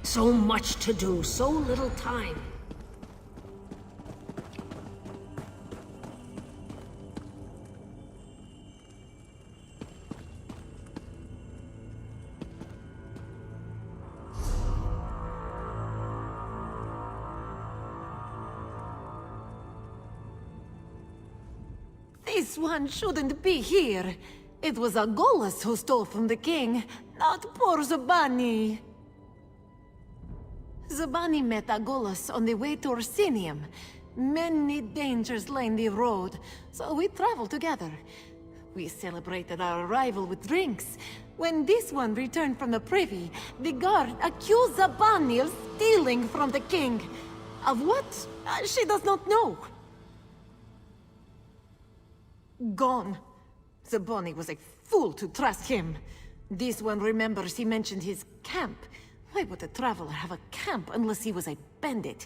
So much to do, so little time. This one shouldn't be here. It was Agolus who stole from the king, not poor Zabani. Zabani met Agolus on the way to ORSINIUM. Many dangers lined the road, so we traveled together. We celebrated our arrival with drinks. When this one returned from the privy, the guard accused Zabani of stealing from the king. Of what? She does not know. Gone. Zabani was a fool to trust him. This one remembers he mentioned his camp. Why would a traveler have a camp unless he was a bandit?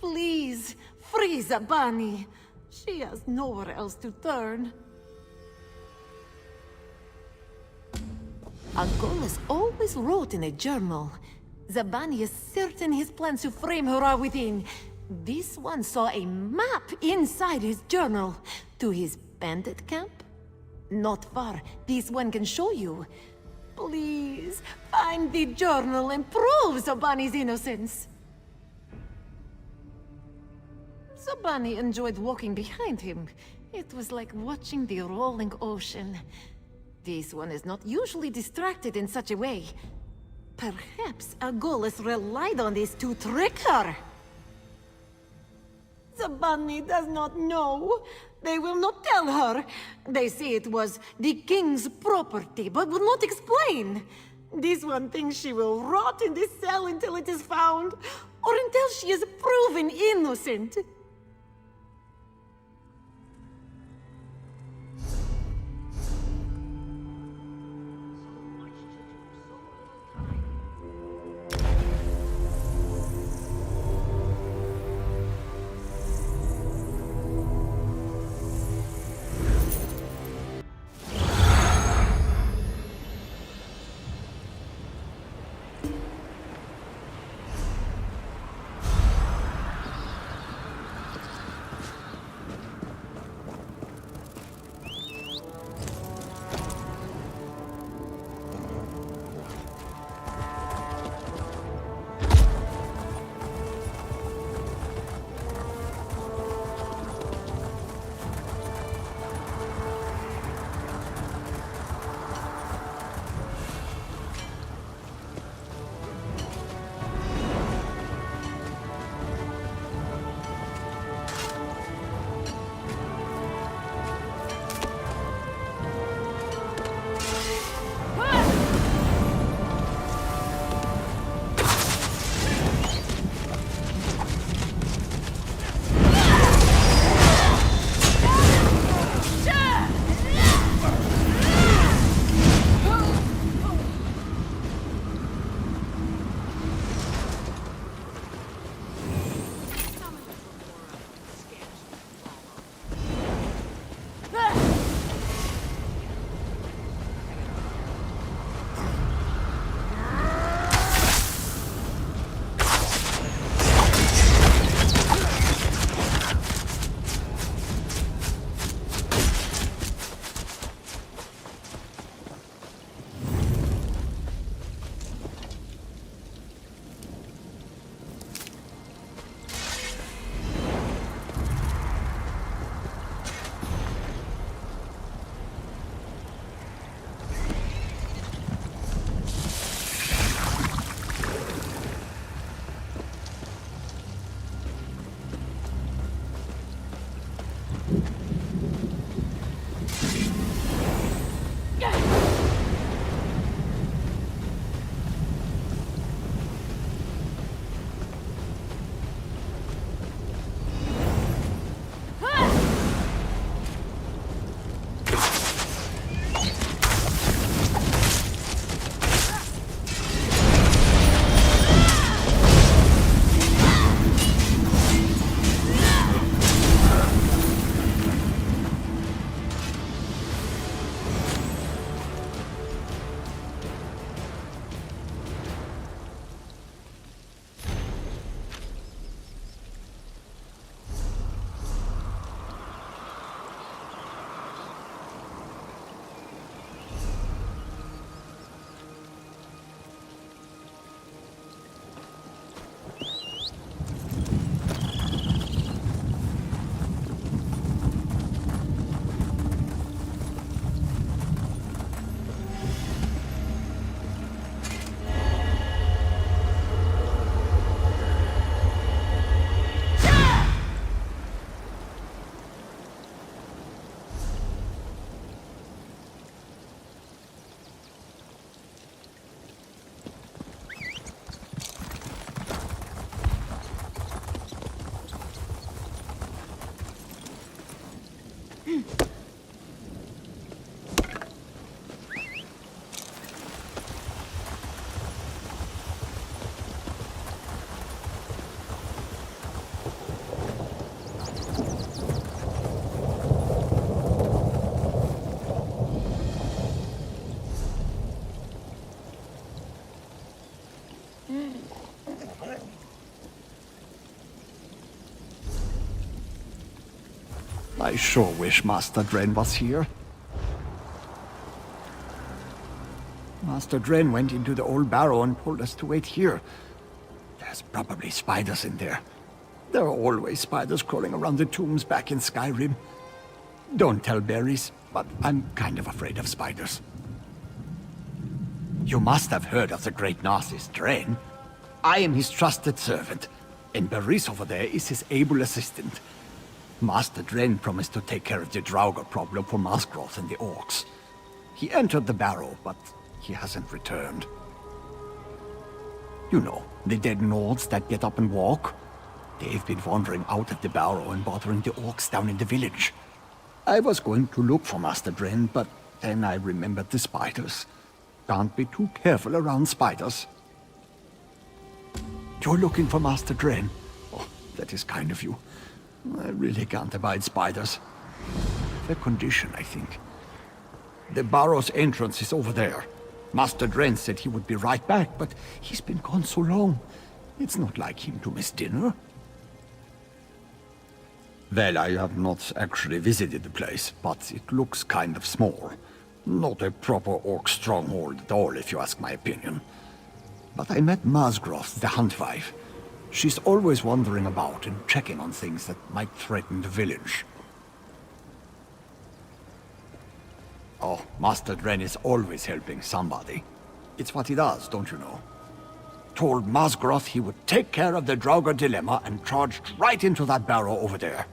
Please, free Zabani. She has nowhere else to turn. Agolus always wrote in a journal. Zabani is certain his plans to frame her are within. This one saw a map inside his journal to his bandit camp. Not far. This one can show you. Please, find the journal and prove Zabani's innocence. Zabani enjoyed walking behind him. It was like watching the rolling ocean. This one is not usually distracted in such a way. Perhaps Agolus relied on this to trick her. Zabani does not know. They will not tell her. They say it was the king's property, but will not explain. This one thinks she will rot in this cell until it is found, or until she is proven innocent. I sure wish Master Dren was here. Master Dren went into the old barrow and told us to wait here. There's probably spiders in there. There are always spiders crawling around the tombs back in Skyrim. Don't tell Berries, but I'm kind of afraid of spiders. You must have heard of the great Narcissus Dren. I am his trusted servant, and Berries over there is his able assistant. Master Dren promised to take care of the Draugr problem for Masgroth and the orcs. He entered the barrow, but he hasn't returned. You know, the dead Nords that get up and walk? They've been wandering out of the barrow and bothering the orcs down in the village. I was going to look for Master Dren, but then I remembered the spiders. Can't be too careful around spiders. You're looking for Master Dren? Oh, that is kind of you. I really can't abide spiders. Their condition, I think. The barrow's entrance is over there. Master Dren said he would be right back, but he's been gone so long. It's not like him to miss dinner. Well, I have not actually visited the place, but it looks kind of small. Not a proper orc stronghold at all, if you ask my opinion. But I met Masgroth, the huntwife. She's always wandering about and checking on things that might threaten the village. Oh, Master Dren is always helping somebody. It's what he does, don't you know? Told Masgroth he would take care of the Draugr dilemma and charged right into that barrow over there.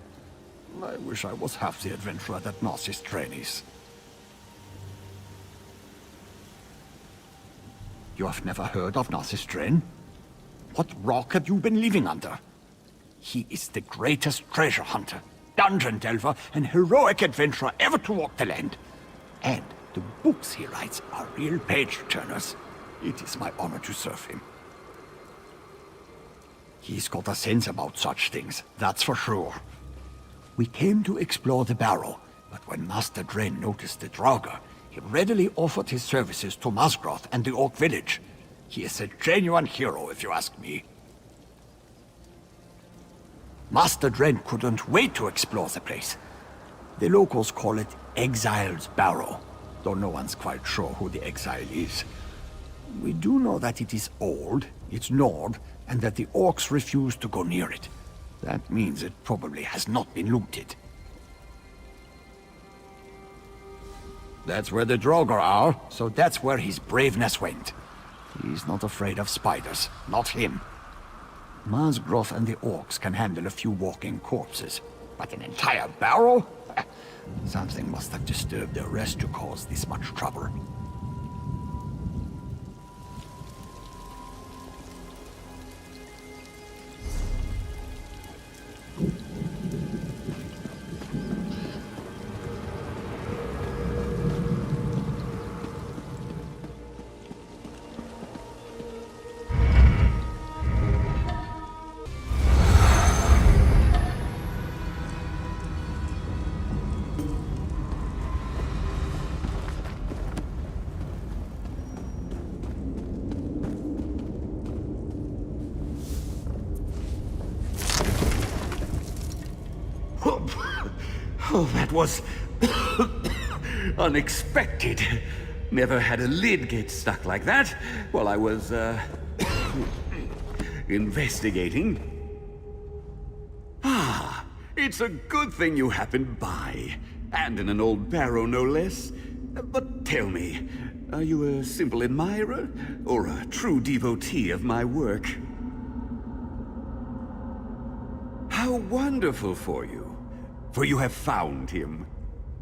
I wish I was half the adventurer that Narcissus Dren is. You have never heard of Narcissus Dren? What rock have you been living under? He is the greatest treasure hunter, dungeon delver, and heroic adventurer ever to walk the land. And the books he writes are real page-turners. It is my honor to serve him. He's got a sense about such things, that's for sure. We came to explore the barrow, but when Master Dren noticed the Draugr, he readily offered his services to Masgroth and the Orc village. He is a genuine hero, if you ask me. Master Dren couldn't wait to explore the place. The locals call it Exile's Barrow, though no one's quite sure who the exile is. We do know that it is old, it's Nord, and that the orcs refuse to go near it. That means it probably has not been looted. That's where the Draugr are, so that's where his braveness went. He's not afraid of spiders, not him. Masgroth and the orcs can handle a few walking corpses, but an entire barrow? Something must have disturbed the rest to cause this much trouble. Oh, that was unexpected. Never had a lid get stuck like that while I was, investigating. Ah, it's a good thing you happened by. And in an old barrow, no less. But tell me, are you a simple admirer or a true devotee of my work? How wonderful for you. For you have found him.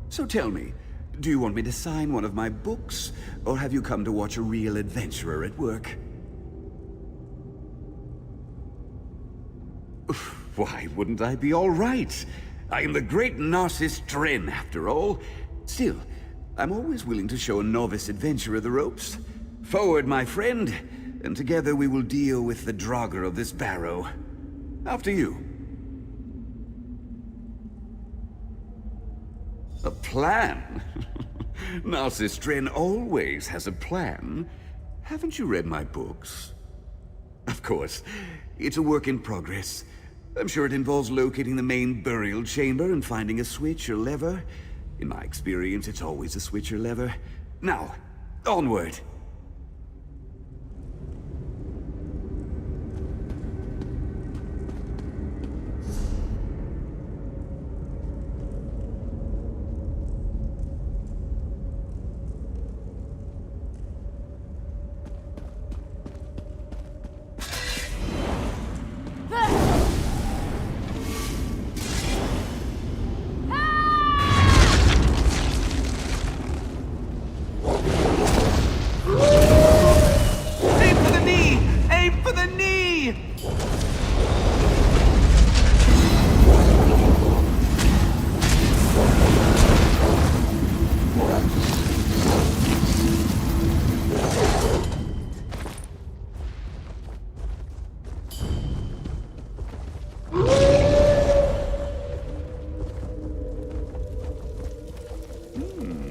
So tell me, do you want me to sign one of my books, or have you come to watch a real adventurer at work? Why wouldn't I be all right? I am the great Narcissus Dren, after all. Still, I'm always willing to show a novice adventurer the ropes. Forward, my friend, and together we will deal with the Draugr of this barrow. After you. A plan? Narcissus Dren always has a plan. Haven't you read my books? Of course. It's a work in progress. I'm sure it involves locating the main burial chamber and finding a switch or lever. In my experience, it's always a switch or lever. Now, onward!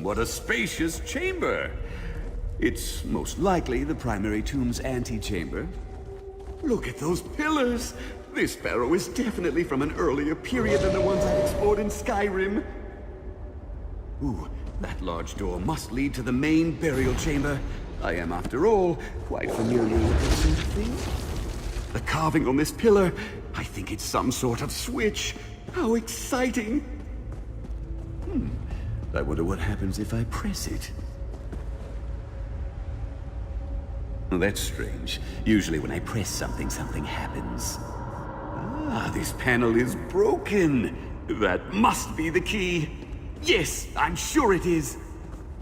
What a spacious chamber! It's most likely the primary tomb's antechamber. Look at those pillars! This barrow is definitely from an earlier period than the ones I explored in Skyrim. Ooh, that large door must lead to the main burial chamber. I am, after all, quite familiar with this sort of thing. The carving on this pillar, I think it's some sort of switch. How exciting! I wonder what happens if I press it. Well, that's strange. Usually when I press something, something happens. Ah, this panel is broken. That must be the key. Yes, I'm sure it is.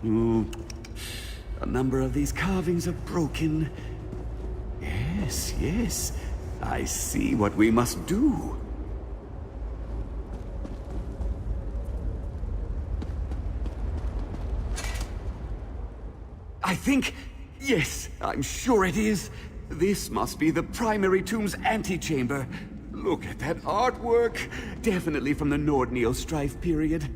A number of these carvings are broken. Yes, yes. I see what we must do. I think... yes, I'm sure it is. This must be the primary tomb's antechamber. Look at that artwork. Definitely from the Nord-Neo Strife period.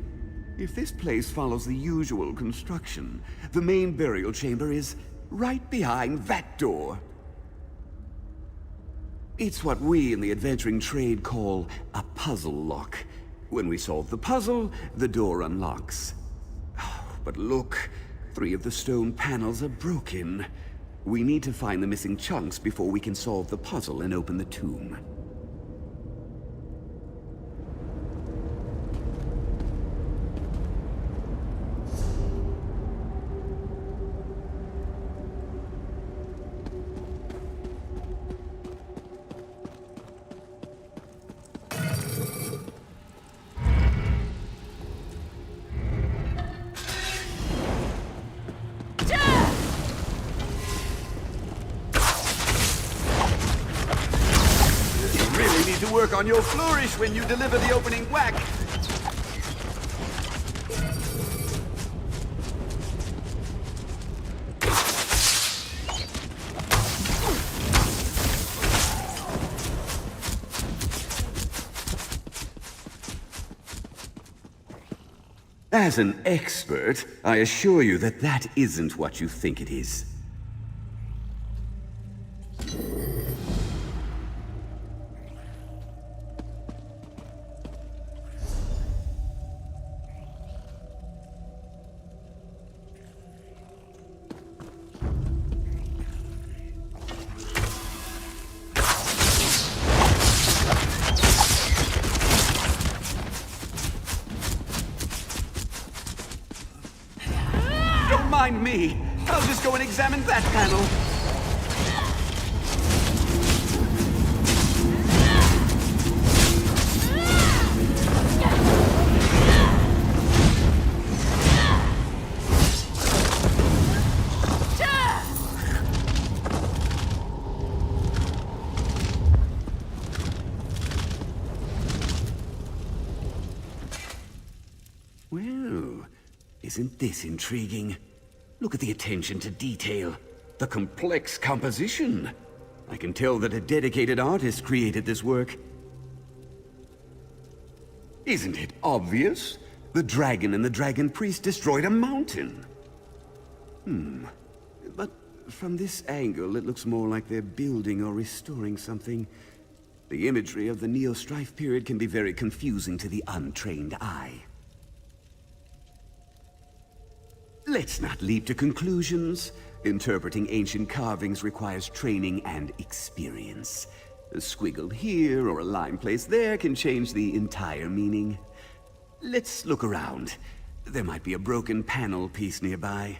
If this place follows the usual construction, the main burial chamber is right behind that door. It's what we in the adventuring trade call a puzzle lock. When we solve the puzzle, the door unlocks. Oh, but look... 3 of the stone panels are broken. We need to find the missing chunks before we can solve the puzzle and open the tomb. Work on your flourish when you deliver the opening whack. As an expert, I assure you that that isn't what you think it is. Mind me. I'll just go and examine that panel. Well, isn't this intriguing? Look at the attention to detail, the complex composition. I can tell that a dedicated artist created this work. Isn't it obvious? The dragon and the dragon priest destroyed a mountain. But from this angle, it looks more like they're building or restoring something. The imagery of the Neo-Strife period can be very confusing to the untrained eye. Let's not leap to conclusions. Interpreting ancient carvings requires training and experience. A squiggle here or a line placed there can change the entire meaning. Let's look around. There might be a broken panel piece nearby.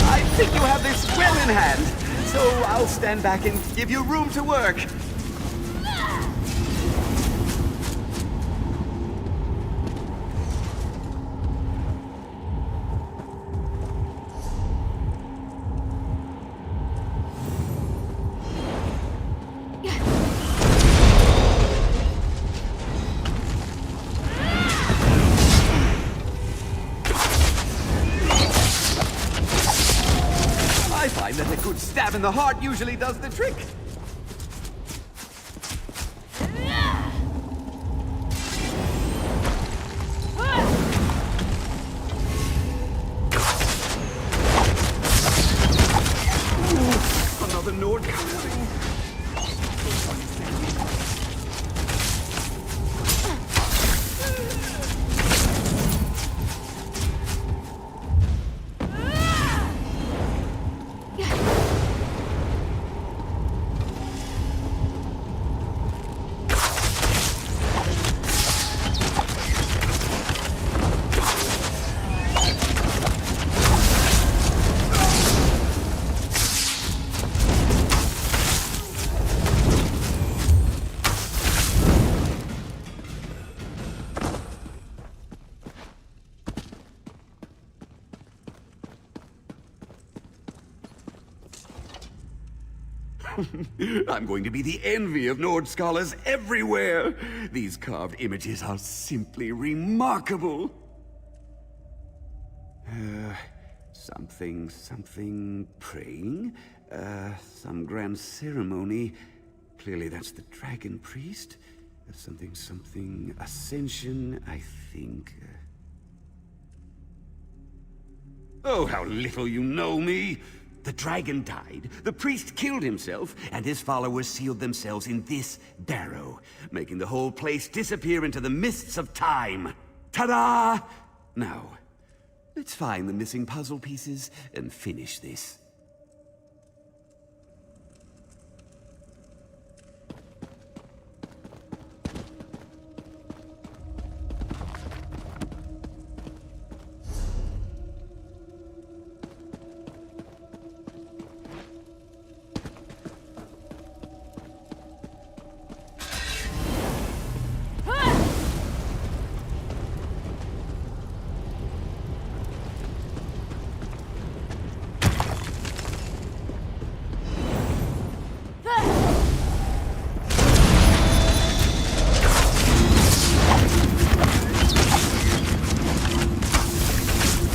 I think you have this well in hand, so I'll stand back and give you room to work. I find that a good stab in the heart usually does the trick. Ooh, another Nord covering. I'm going to be the envy of Nord scholars everywhere. These carved images are simply remarkable. Something praying? Some grand ceremony. Clearly that's the dragon priest. Something ascension, I think. Oh, how little you know me! The dragon died, the priest killed himself, and his followers sealed themselves in this barrow, making the whole place disappear into the mists of time. Ta-da! Now, let's find the missing puzzle pieces and finish this.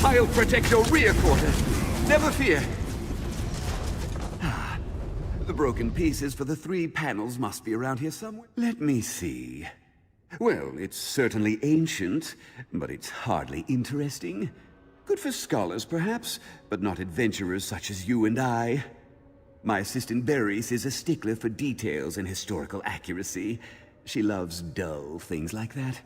I'll protect your rear quarter. Never fear. The broken pieces for the 3 panels must be around here somewhere. Let me see. Well, it's certainly ancient, but it's hardly interesting. Good for scholars, perhaps, but not adventurers such as you and I. My assistant Berries is a stickler for details and historical accuracy. She loves dull things like that.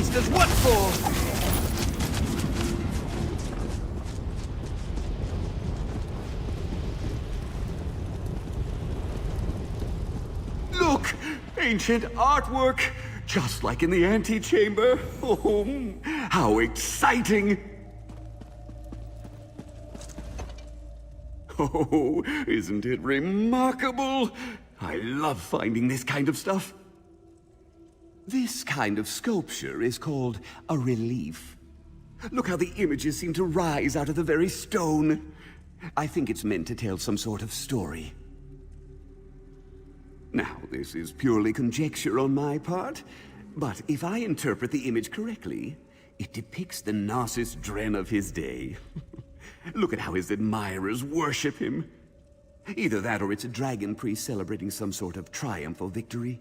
monsters, what for? Look! Ancient artwork! Just like in the antechamber. Oh, how exciting! Oh, isn't it remarkable? I love finding this kind of stuff. This kind of sculpture is called a relief. Look how the images seem to rise out of the very stone. I think it's meant to tell some sort of story. Now, this is purely conjecture on my part, but if I interpret the image correctly, it depicts the Gnosis Dren of his day. Look at how his admirers worship him. Either that or it's a dragon priest celebrating some sort of triumph or victory.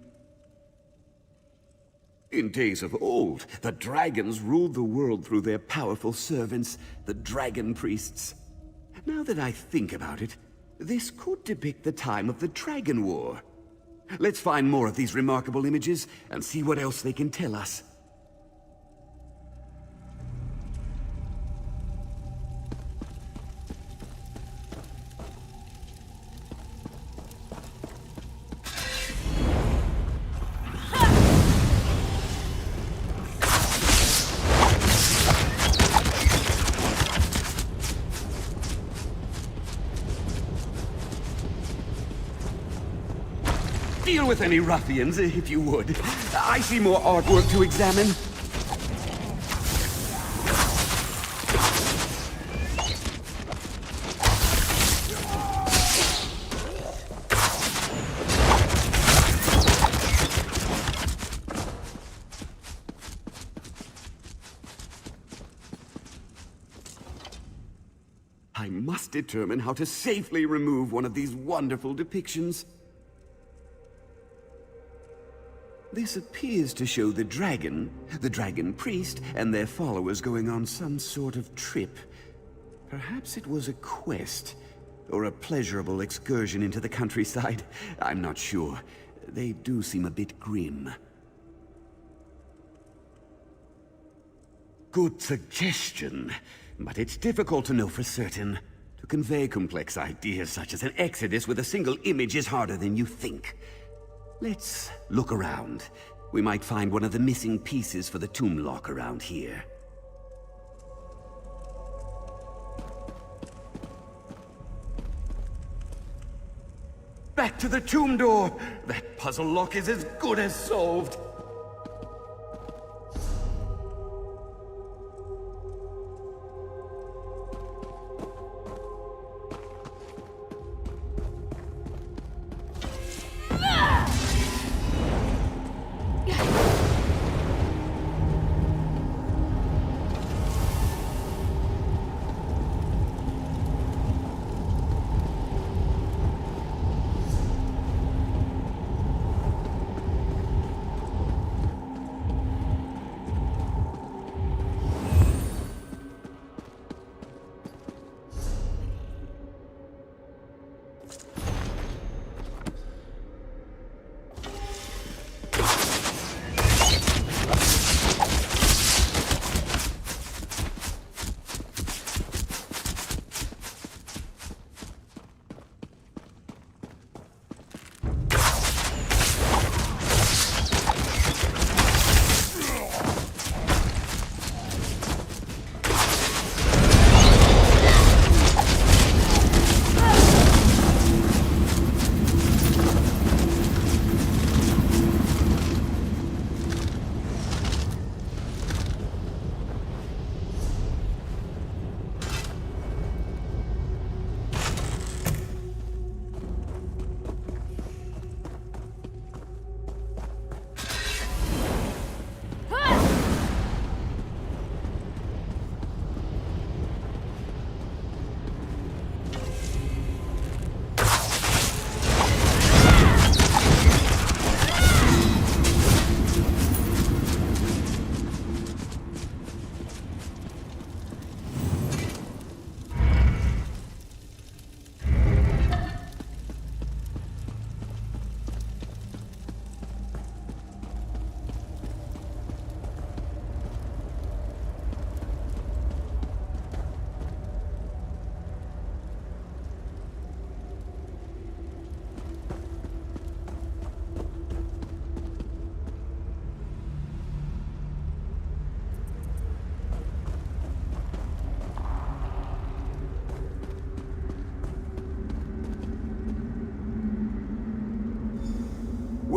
In days of old, the dragons ruled the world through their powerful servants, the dragon priests. Now that I think about it, this could depict the time of the Dragon War. Let's find more of these remarkable images and see what else they can tell us. Deal with any ruffians, if you would. I see more artwork to examine. I must determine how to safely remove one of these wonderful depictions. This appears to show the dragon priest, and their followers going on some sort of trip. Perhaps it was a quest, or a pleasurable excursion into the countryside. I'm not sure. They do seem a bit grim. Good suggestion, but it's difficult to know for certain. To convey complex ideas such as an exodus with a single image is harder than you think. Let's look around. We might find one of the missing pieces for the tomb lock around here. Back to the tomb door! That puzzle lock is as good as solved!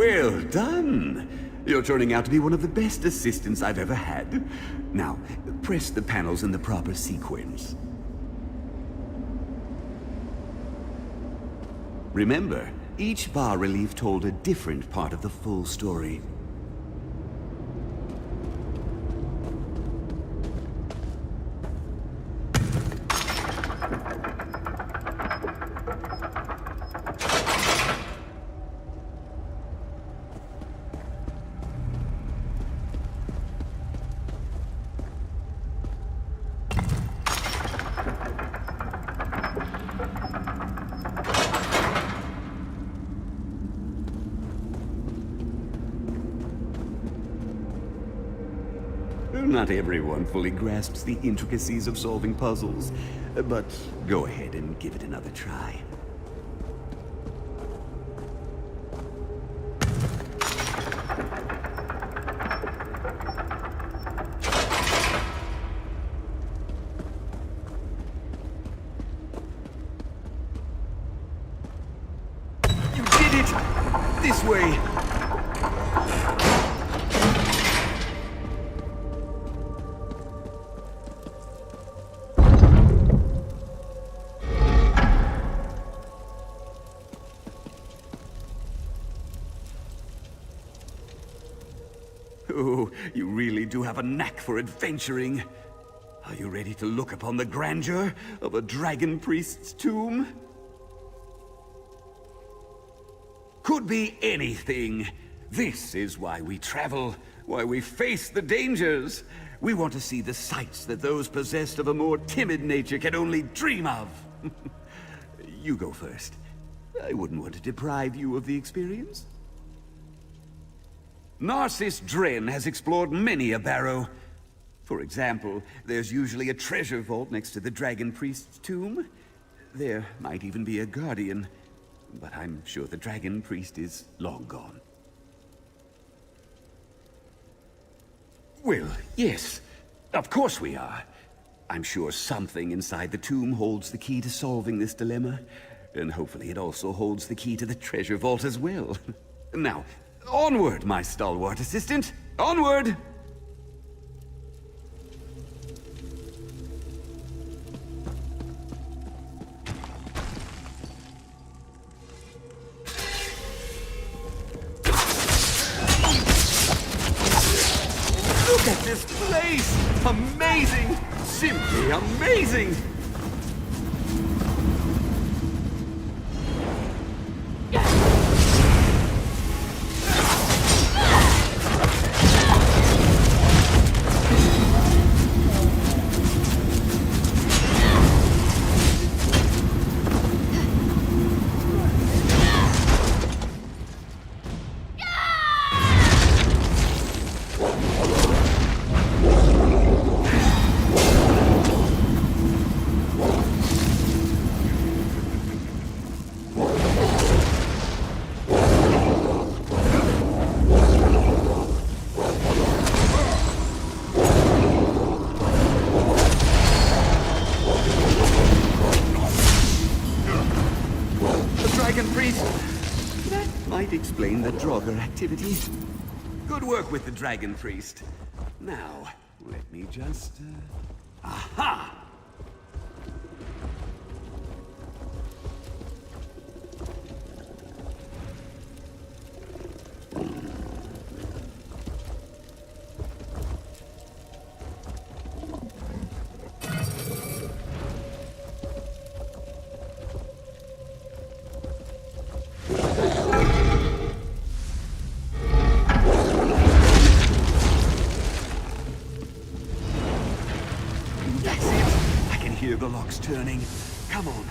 Well done. You're turning out to be one of the best assistants I've ever had. Now, press the panels in the proper sequence. Remember, each bas-relief told a different part of the full story. Not everyone fully grasps the intricacies of solving puzzles, but go ahead and give it another try. You did it! This way! Oh, you really do have a knack for adventuring. Are you ready to look upon the grandeur of a dragon priest's tomb? Could be anything. This is why we travel, why we face the dangers. We want to see the sights that those possessed of a more timid nature can only dream of. You go first. I wouldn't want to deprive you of the experience. Narcissus Dren has explored many a barrow. For example, there's usually a treasure vault next to the Dragon Priest's tomb. There might even be a guardian, but I'm sure the Dragon Priest is long gone. Well, yes, of course we are. I'm sure something inside the tomb holds the key to solving this dilemma, and hopefully it also holds the key to the treasure vault as well. Now, onward, my stalwart assistant! Onward! Look at this place! Amazing! Simply amazing! Explain the Draugr activity. Good work with the Dragon Priest. Now, let me just... Aha! The lock's turning. Come on.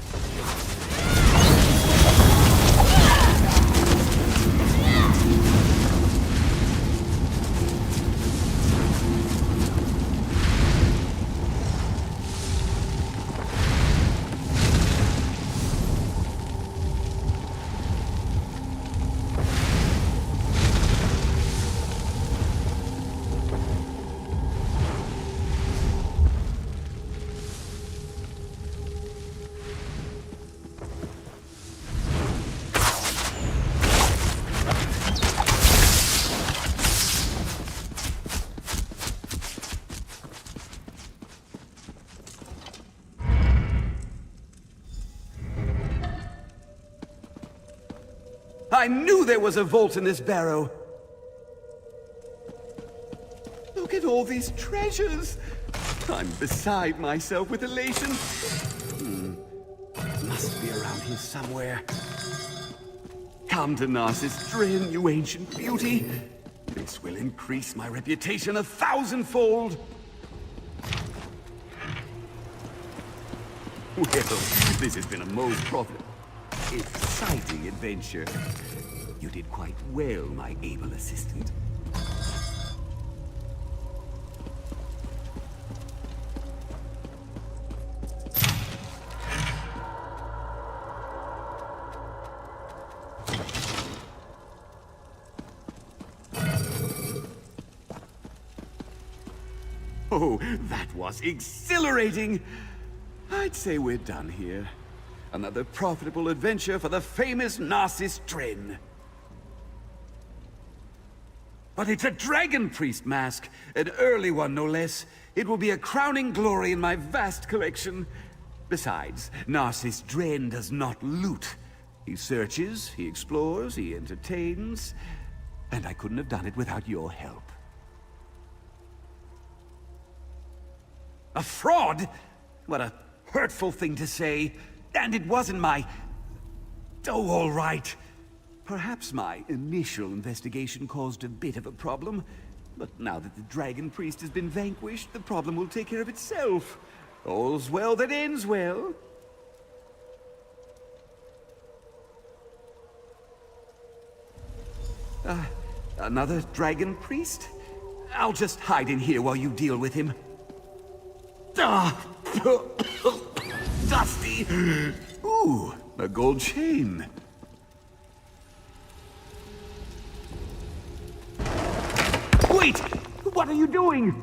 I knew there was a vault in this barrow. Look at all these treasures. I'm beside myself with elation. Must be around here somewhere. Come to Narcissus Dren, you ancient beauty. This will increase my reputation 1,000-fold. Well, this has been a most profitable, exciting adventure. You did quite well, my able assistant. Oh, that was exhilarating! I'd say we're done here. Another profitable adventure for the famous Narcissus Dren. But it's a dragon priest mask, an early one no less. It will be a crowning glory in my vast collection. Besides, Narcissus Dren does not loot. He searches, he explores, he entertains, and I couldn't have done it without your help. A fraud? What a hurtful thing to say. And it wasn't my... Oh, all right. Perhaps my initial investigation caused a bit of a problem. But now that the Dragon Priest has been vanquished, the problem will take care of itself. All's well that ends well. Another Dragon Priest? I'll just hide in here while you deal with him. Dusty! Ooh, a gold chain. Wait! What are you doing?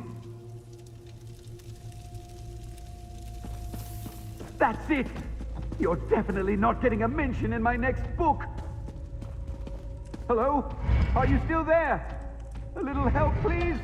That's it! You're definitely not getting a mention in my next book! Hello? Are you still there? A little help, please?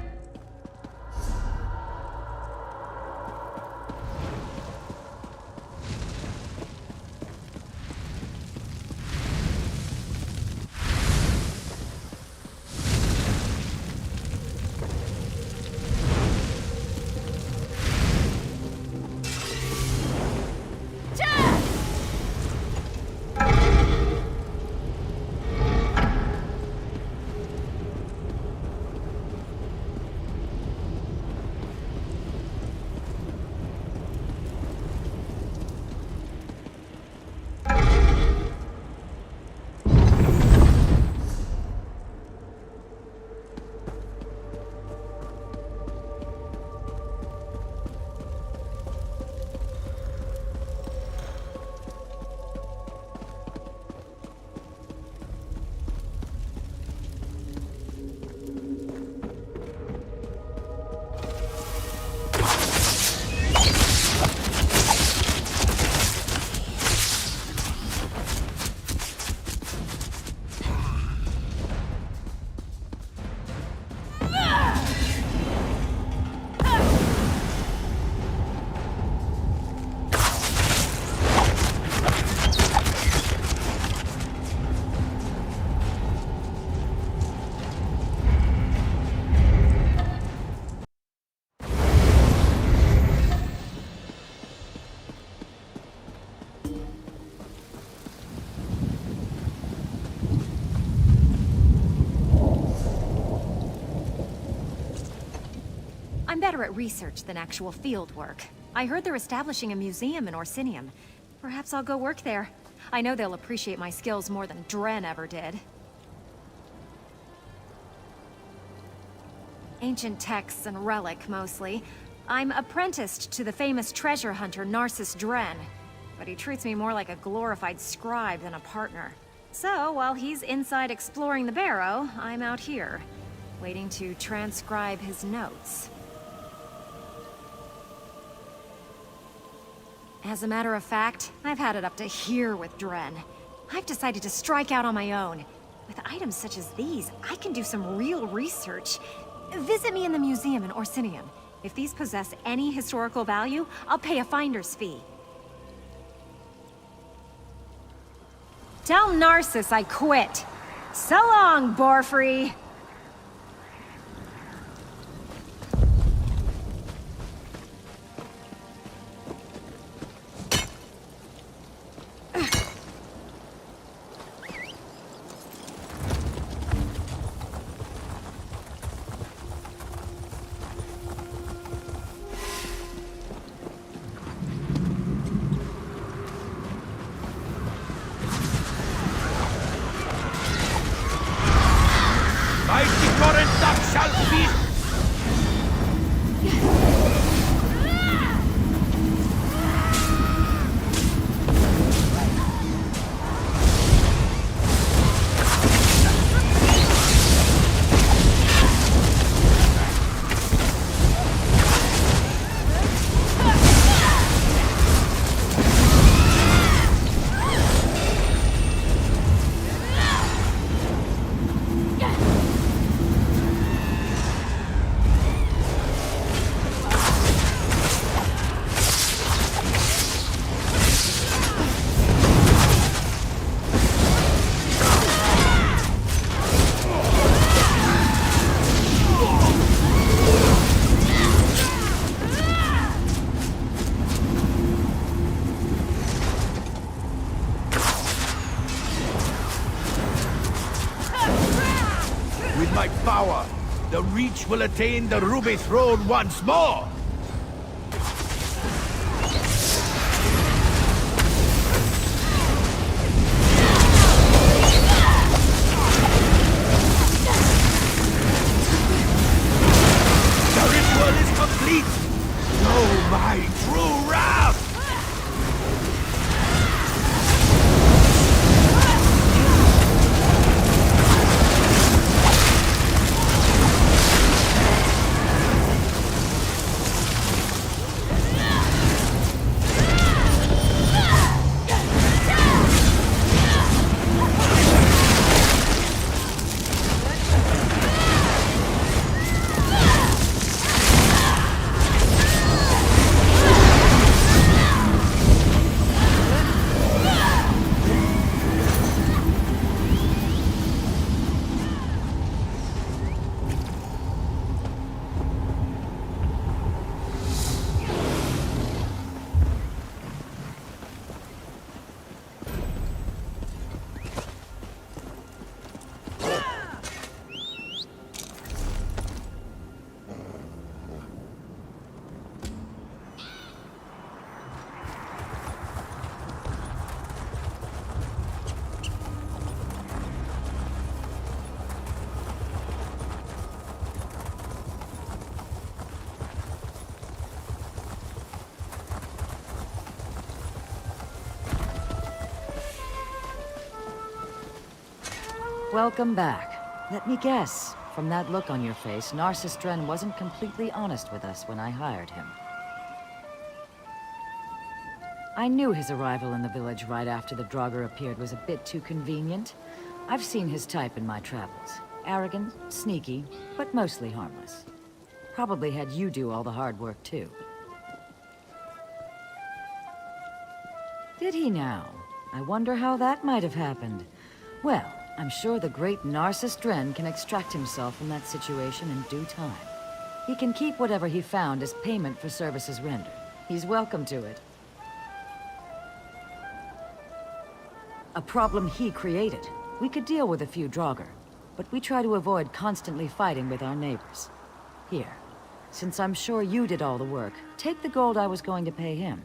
I'm better at research than actual field work. I heard they're establishing a museum in ORSINIUM. Perhaps I'll go work there. I know they'll appreciate my skills more than Dren ever did. Ancient texts and relic, mostly. I'm apprenticed to the famous treasure hunter Narcissus Dren, but he treats me more like a glorified scribe than a partner. So, while he's inside exploring the barrow, I'm out here, waiting to transcribe his notes. As a matter of fact, I've had it up to here with Dren. I've decided to strike out on my own. With items such as these, I can do some real research. Visit me in the museum in ORSINIUM. If these possess any historical value, I'll pay a finder's fee. Tell Narcissus I quit. So long, Borfrey! The Reach will attain the Ruby Throne once more! The ritual is complete! Know my true wrath! Welcome back. Let me guess. From that look on your face, Narcissus Dren wasn't completely honest with us when I hired him. I knew his arrival in the village right after the Draugr appeared was a bit too convenient. I've seen his type in my travels. Arrogant, sneaky, but mostly harmless. Probably had you do all the hard work, too. Did he now? I wonder how that might have happened. Well, I'm sure the great Narcissus Dren can extract himself from that situation in due time. He can keep whatever he found as payment for services rendered. He's welcome to it. A problem he created. We could deal with a few Draugr, but we try to avoid constantly fighting with our neighbors. Here, since I'm sure you did all the work, take the gold I was going to pay him.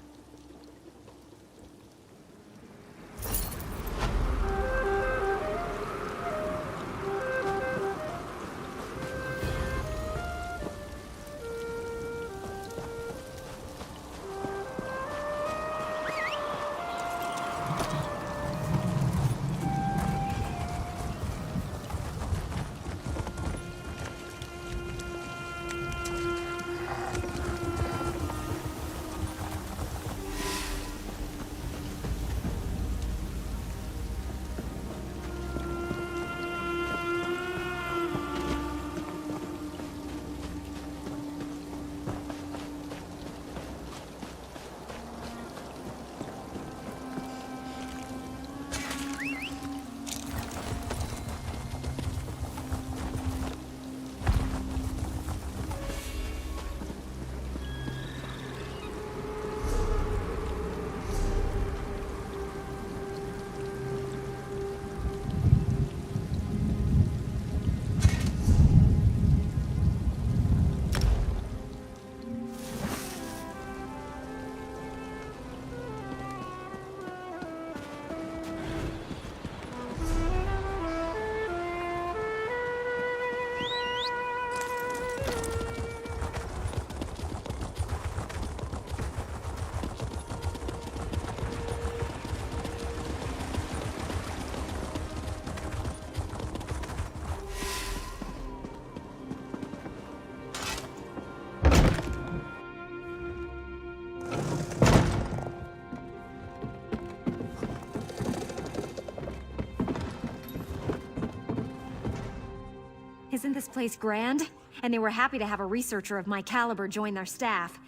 Isn't this place grand? And they were happy to have a researcher of my caliber join their staff.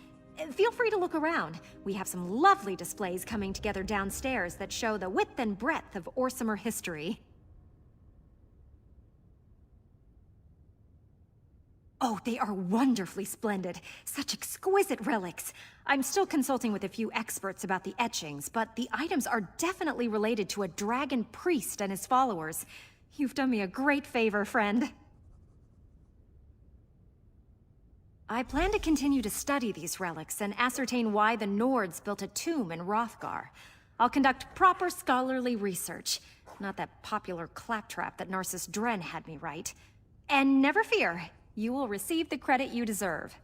Feel free to look around. We have some lovely displays coming together downstairs that show the width and breadth of Orsimer history. Oh, they are wonderfully splendid. Such exquisite relics. I'm still consulting with a few experts about the etchings, but the items are definitely related to a dragon priest and his followers. You've done me a great favor, friend. I plan to continue to study these relics and ascertain why the Nords built a tomb in Hrothgar. I'll conduct proper scholarly research, not that popular claptrap that Narcissus Dren had me write. And never fear, you will receive the credit you deserve.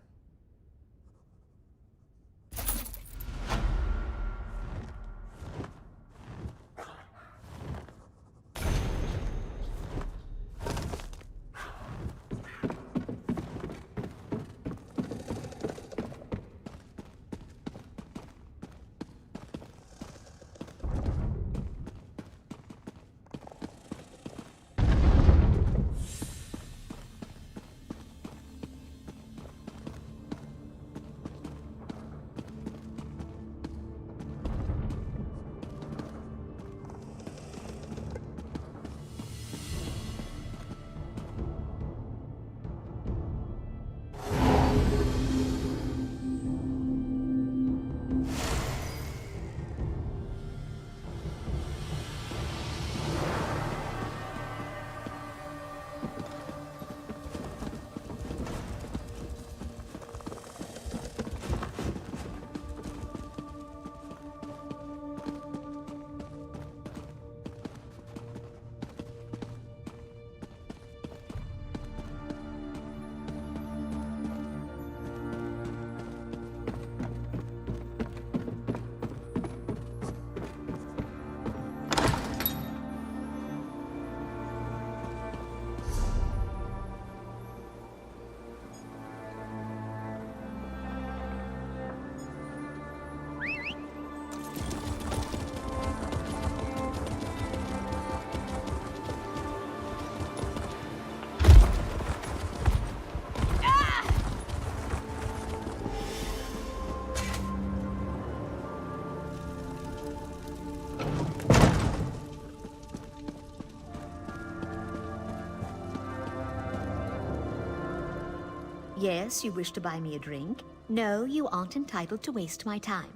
Yes, you wish to buy me a drink? No, you aren't entitled to waste my time.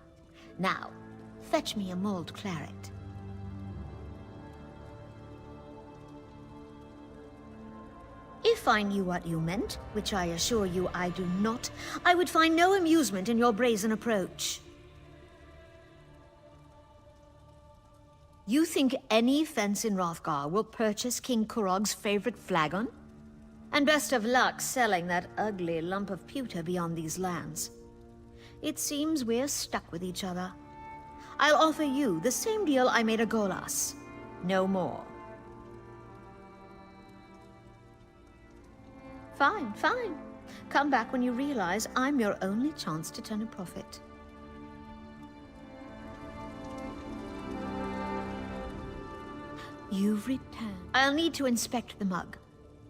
Now, fetch me a mulled claret. If I knew what you meant, which I assure you I do not, I would find no amusement in your brazen approach. You think any fence in Hrothgar will purchase King Kurog's favorite flagon? And best of luck selling that ugly lump of pewter beyond these lands. It seems we're stuck with each other. I'll offer you the same deal I made a Golas. No more. Fine, fine. Come back when you realize I'm your only chance to turn a profit. You've returned. I'll need to inspect the mug.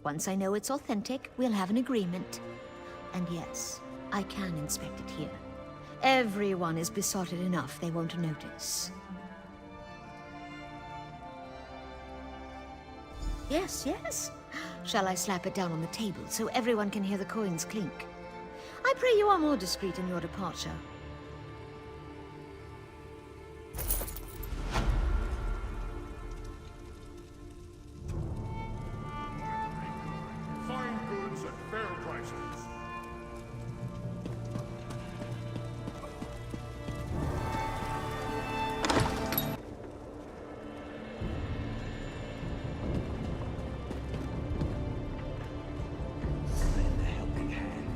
Once I know it's authentic, we'll have an agreement. And yes, I can inspect it here. Everyone is besotted enough they won't notice. Yes, yes. Shall I slap it down on the table so everyone can hear the coins clink? I pray you are more discreet in your departure. Fine goods at fair prices. Lend a helping hand.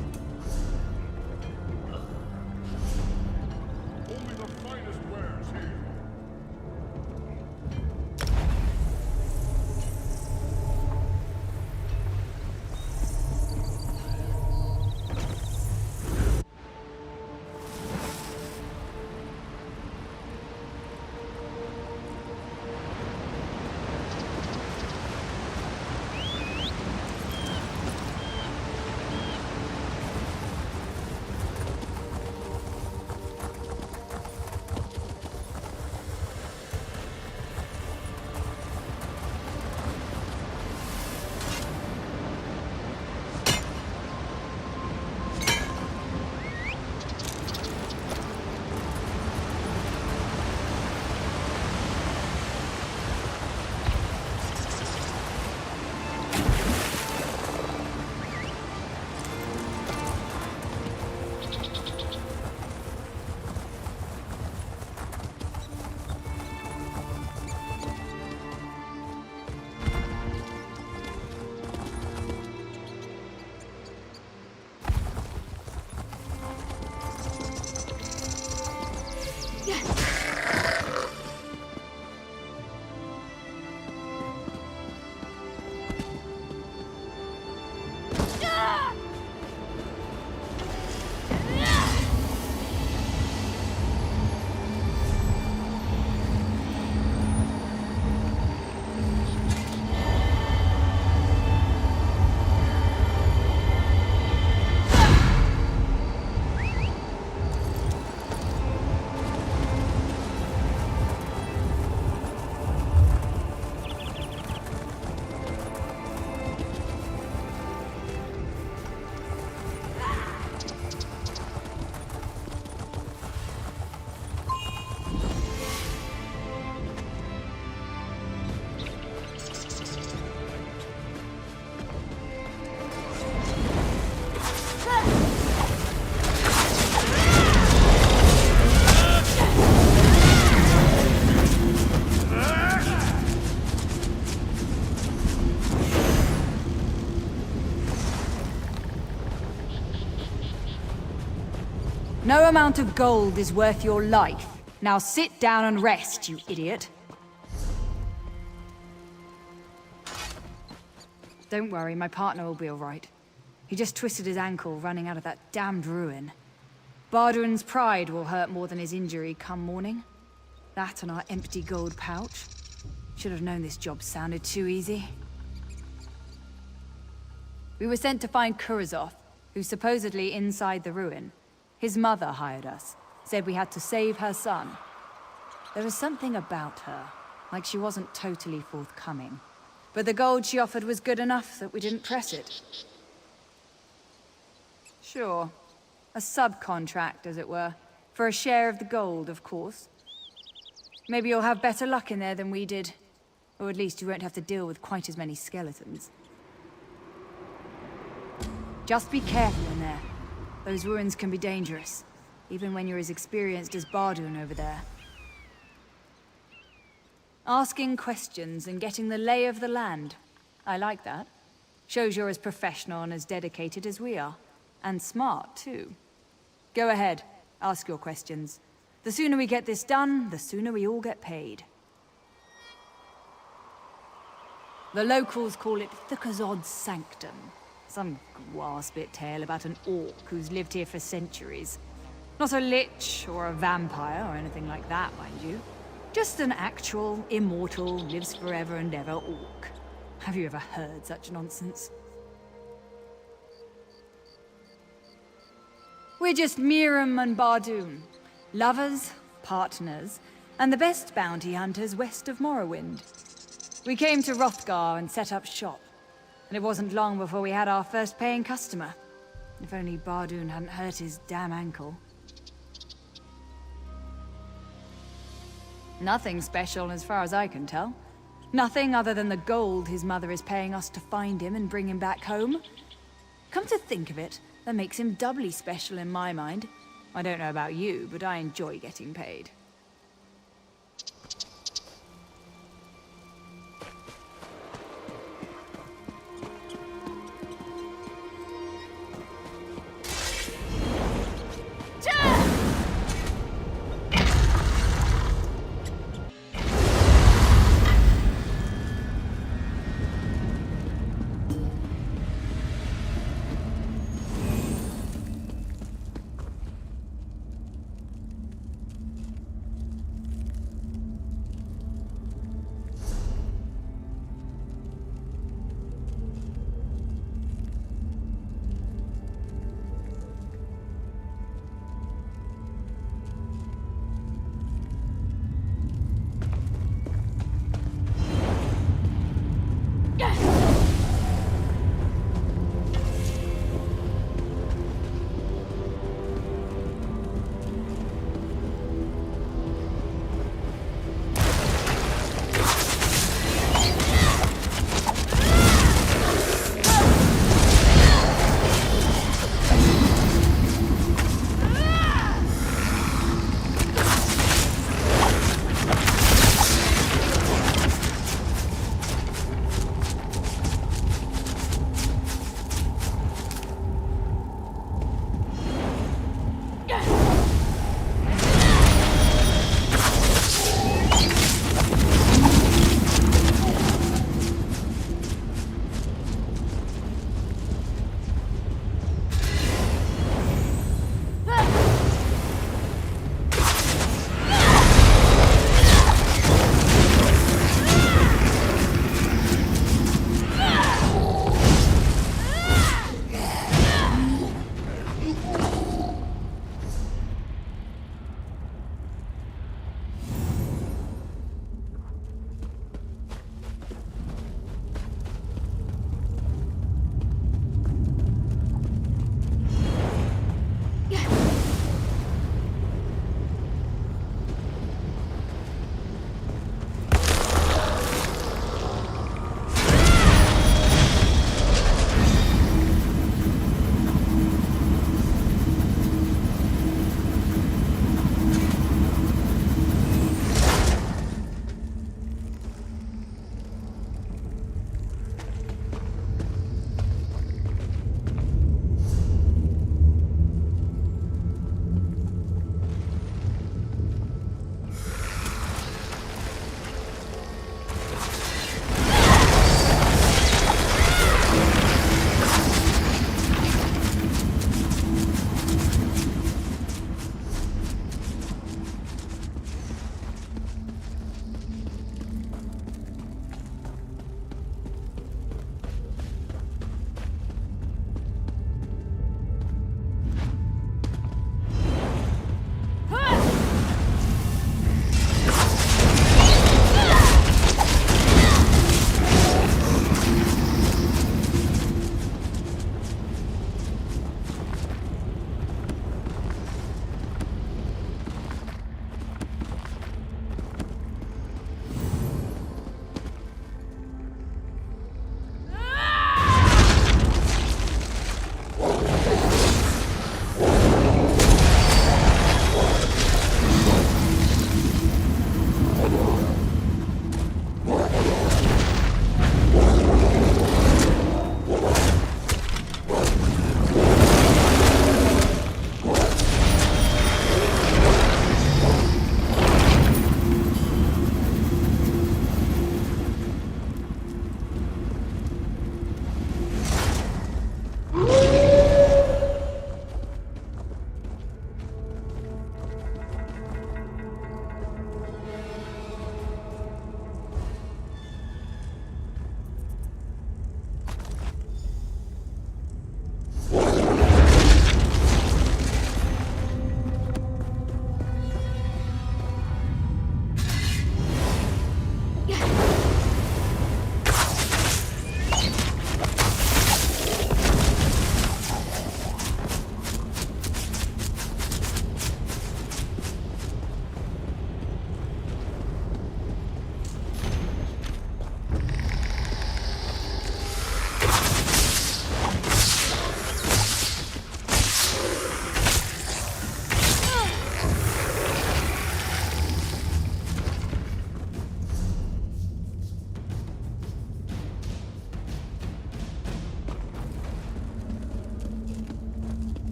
No amount of gold is worth your life. Now sit down and rest, you idiot. Don't worry, my partner will be all right. He just twisted his ankle running out of that damned ruin. Barduin's pride will hurt more than his injury come morning. That and our empty gold pouch. Should have known this job sounded too easy. We were sent to find Kurazov, who's supposedly inside the ruin. His mother hired us, said we had to save her son. There was something about her, like she wasn't totally forthcoming. But the gold she offered was good enough that we didn't press it. Sure. A subcontract, as it were. For a share of the gold, of course. Maybe you'll have better luck in there than we did. Or at least you won't have to deal with quite as many skeletons. Just be careful in there. Those ruins can be dangerous. Even when you're as experienced as Barduin over there. Asking questions and getting the lay of the land. I like that. Shows you're as professional and as dedicated as we are. And smart, too. Go ahead. Ask your questions. The sooner we get this done, the sooner we all get paid. The locals call it Thukazod's Sanctum. Some guar-spit tale about an orc who's lived here for centuries. Not a lich or a vampire or anything like that, mind you. Just an actual, immortal, lives forever and ever orc. Have you ever heard such nonsense? We're just Miram and Bardoon. Lovers, partners, and the best bounty hunters west of Morrowind. We came to Hrothgar and set up shop. And it wasn't long before we had our first paying customer. If only Bardoon hadn't hurt his damn ankle. Nothing special as far as I can tell. Nothing other than the gold his mother is paying us to find him and bring him back home. Come to think of it, that makes him doubly special in my mind. I don't know about you, but I enjoy getting paid.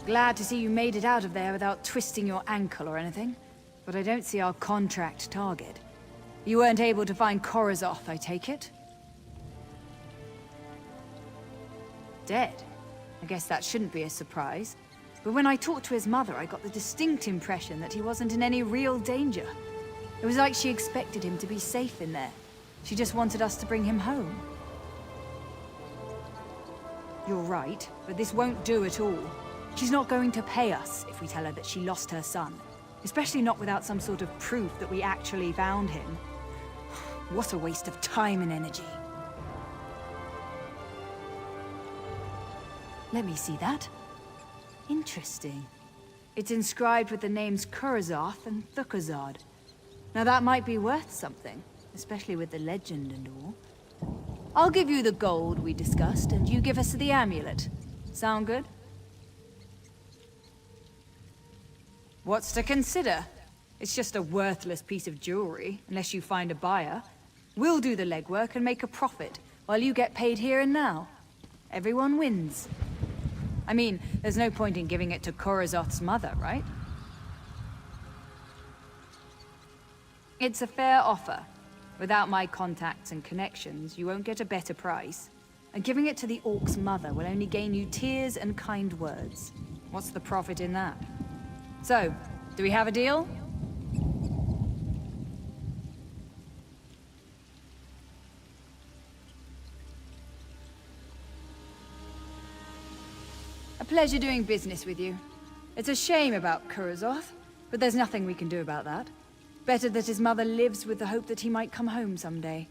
Glad to see you made it out of there without twisting your ankle or anything. But I don't see our contract target. You weren't able to find Korozoth, I take it? Dead? I guess that shouldn't be a surprise. But when I talked to his mother, I got the distinct impression that he wasn't in any real danger. It was like she expected him to be safe in there. She just wanted us to bring him home. You're right, but this won't do at all. She's not going to pay us if we tell her that she lost her son. Especially not without some sort of proof that we actually found him. What a waste of time and energy. Let me see that. Interesting. It's inscribed with the names Korozoth and Thukazard. Now that might be worth something, especially with the legend and all. I'll give you the gold we discussed, and you give us the amulet. Sound good? What's to consider? It's just a worthless piece of jewelry, unless you find a buyer. We'll do the legwork and make a profit, while you get paid here and now. Everyone wins. I mean, there's no point in giving it to Korozoth's mother, right? It's a fair offer. Without my contacts and connections, you won't get a better price. And giving it to the Orc's mother will only gain you tears and kind words. What's the profit in that? So, do we have a deal? A pleasure doing business with you. It's a shame about Korozoth, but there's nothing we can do about that. Better that his mother lives with the hope that he might come home someday.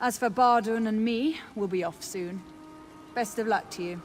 As for Bardun and me, we'll be off soon. Best of luck to you.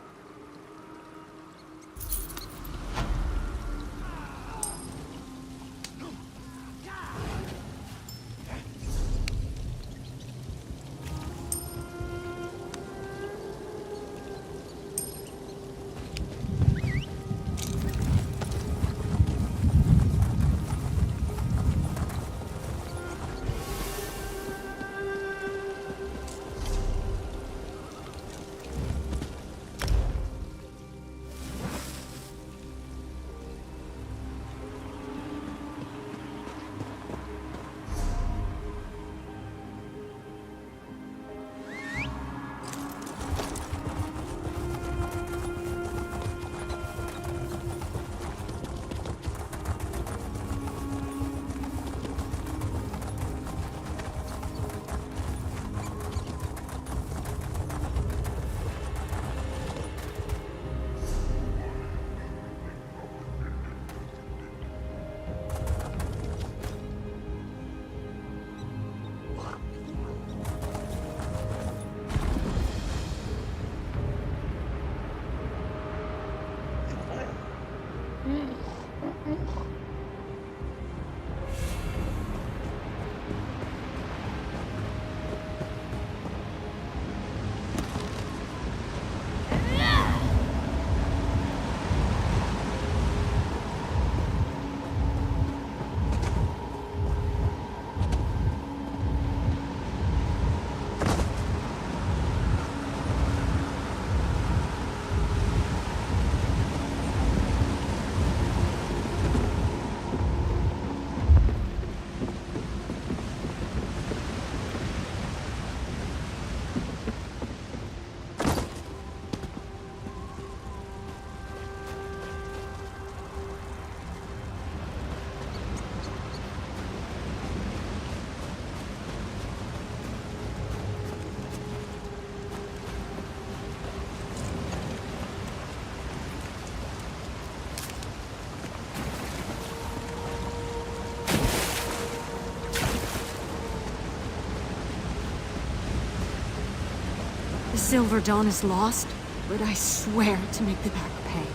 The Silver Dawn is lost, but I swear to make the pack pay.